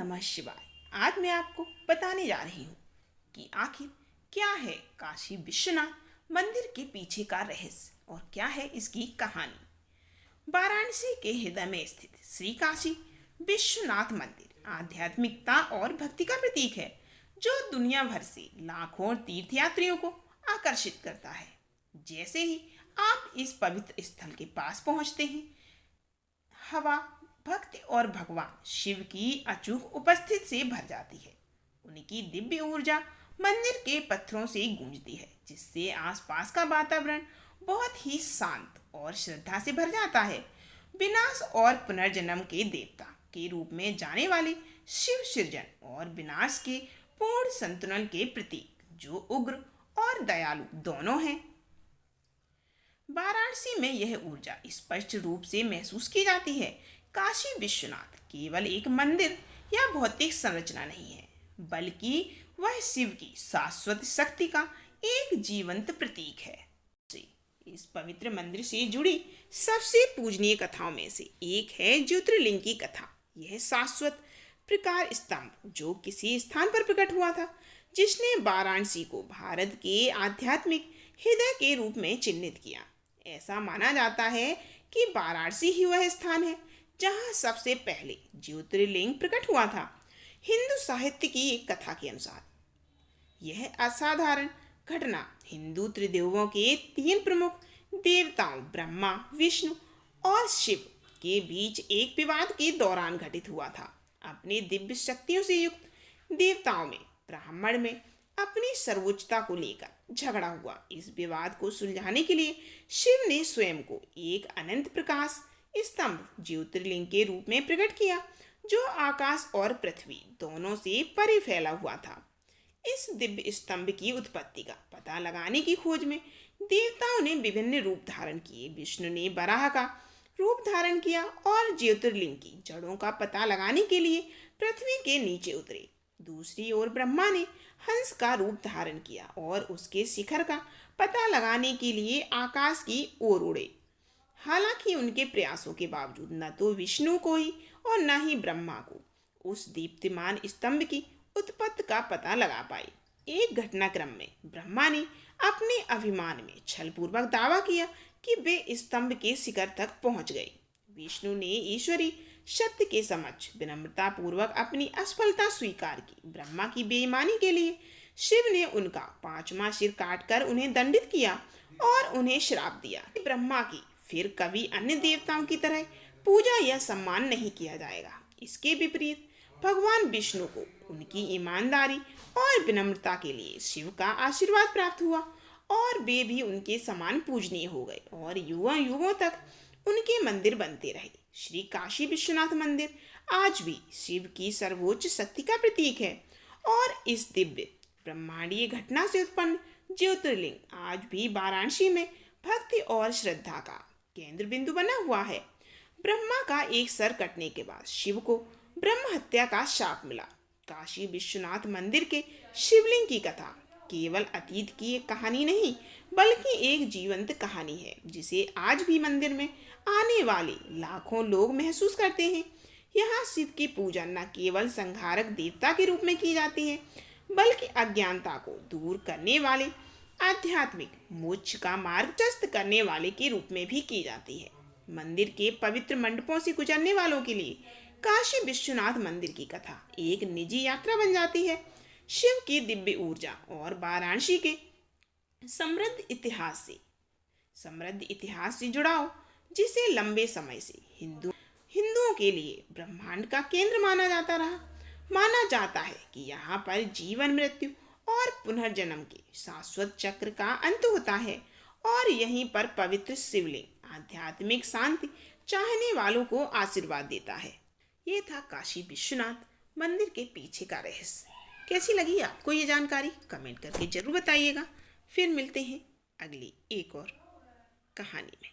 नमः शिवाय। आज मैं आपको बताने जा रही हूँ कि आखिर क्या है काशी विश्वनाथ मंदिर के पीछे का रहस्य और क्या है इसकी कहानी। वाराणसी के हृदय में स्थित श्री काशी विश्वनाथ मंदिर आध्यात्मिकता और भक्ति का प्रतीक है, जो दुनिया भर से लाखों तीर्थयात्रियों को आकर्षित करता है। जैसे ही आप इस पवित्र स्थल के पास पहुंचते हैं, हवा भक्ति और भगवान शिव की अचूक उपस्थिति से भर जाती है। उनकी दिव्य ऊर्जा मंदिर के पत्थरों से गूंजती है, जिससे आसपास का वातावरण बहुत ही शांत और श्रद्धा से भर जाता है। विनाश और पुनर्जन्म के देवता के रूप में जाने वाले शिव सृजन और विनाश के पूर्ण संतुलन के प्रतीक, जो उग्र और दयालु दोनों हैं। वाराणसी में यह ऊर्जा स्पष्ट रूप से महसूस की जाती है। काशी विश्वनाथ केवल एक मंदिर या भौतिक संरचना नहीं है, बल्कि वह शिव की शाश्वत शक्ति का एक जीवंत प्रतीक है। इस पवित्र मंदिर से जुड़ी सबसे पूजनीय कथाओं में से एक है ज्योतिर्लिंग की कथा। यह शाश्वत प्रकार स्तंभ, जो किसी स्थान पर प्रकट हुआ था, जिसने वाराणसी को भारत के आध्यात्मिक हृदय के रूप में चिन्हित किया। ऐसा माना जाता है कि वाराणसी ही वह स्थान है जहां सबसे पहले ज्योतिर्लिंग प्रकट हुआ था। हिंदू साहित्य की एक कथा के अनुसार यह असाधारण घटना हिंदू त्रिदेवों के तीन प्रमुख देवताओं ब्रह्मा, विष्णु और शिव के बीच एक विवाद के दौरान घटित हुआ था। अपनी दिव्य शक्तियों से युक्त देवताओं में ब्राह्मण में अपनी सर्वोच्चता को लेकर झगड़ा हुआ। इस विवाद को सुलझाने के लिए शिव ने स्वयं को एक अनंत प्रकाश स्तंभ ज्योतिर्लिंग के रूप में प्रकट किया, जो आकाश और पृथ्वी दोनों से परे फैला हुआ था। इस दिव्य स्तंभ की उत्पत्ति का पता लगाने की खोज में देवताओं ने विभिन्न रूप धारण किए। विष्णु ने वराह का रूप धारण किया और ज्योतिर्लिंग की जड़ों का पता लगाने के लिए पृथ्वी के नीचे उतरे। दूसरी ओर ब्रह्मा ने हंस का रूप धारण किया और उसके शिखर का पता लगाने के लिए आकाश की ओर उड़े। हालांकि उनके प्रयासों के बावजूद न तो विष्णु को ही और न ही ब्रह्मा को उस दीप्तिमान स्तंभ की उत्पत्ति का पता लगा पाए। एक घटनाक्रम में ब्रह्मा ने अपने अभिमान में छलपूर्वक दावा किया कि वे स्तंभ के शिखर तक पहुंच गए। विष्णु ने ईश्वरी सत्य के समक्ष विनम्रता पूर्वक अपनी असफलता स्वीकार की। ब्रह्मा की बेईमानी के लिए शिव ने उनका पांचवा सिर काटकर उन्हें दंडित किया और उन्हें श्राप दिया। ब्रह्मा की फिर कभी अन्य देवताओं की तरह पूजा या सम्मान नहीं किया जाएगा। इसके विपरीत भगवान विष्णु को उनकी ईमानदारी और विनम्रता के लिए शिव का आशीर्वाद प्राप्त हुआ और वे भी उनके समान पूजनीय हो गए और युगों युगों तक उनके मंदिर बनते रहे। श्री काशी विश्वनाथ मंदिर आज भी शिव की सर्वोच्च शक्ति का प्रतीक है और इस दिव्य ब्रह्मांडीय घटना से उत्पन्न ज्योतिर्लिंग आज भी वाराणसी में भक्ति और श्रद्धा का केंद्र बिंदु बना हुआ है। ब्रह्मा का एक सर कटने के बाद शिव को ब्रह्म हत्या का शाप मिला। काशी विश्वनाथ मंदिर के शिवलिंग की कथा केवल अतीत की एक कहानी नहीं, बल्कि एक जीवंत कहानी है, जिसे आज भी मंदिर में आने वाले लाखों लोग महसूस करते हैं। यहाँ शिव की पूजा न केवल संहारक देवता के रूप में की जाती है, बल्कि अज्ञानता को दूर करने वाले आध्यात्मिक मोक्ष का मार्ग प्रशस्त करने वाले के रूप में भी की जाती है। मंदिर के पवित्र मंडपों से गुजरने वालों के लिए काशी विश्वनाथ मंदिर की कथा एक निजी यात्रा बन जाती है। शिव की दिव्य ऊर्जा और वाराणसी के समृद्ध इतिहास से जुड़ाव, जिसे लंबे समय से हिंदुओं के लिए ब्रह्मांड का केंद्र माना जाता रहा। माना जाता है कि यहाँ पर जीवन, मृत्यु और पुनर्जन्म के शाश्वत चक्र का अंत होता है और यहीं पर पवित्र शिवलिंग आध्यात्मिक शांति चाहने वालों को आशीर्वाद देता है। ये था काशी विश्वनाथ मंदिर के पीछे का रहस्य। कैसी लगी आपको ये जानकारी? कमेंट करके जरूर बताइएगा। फिर मिलते हैं अगली एक और कहानी में।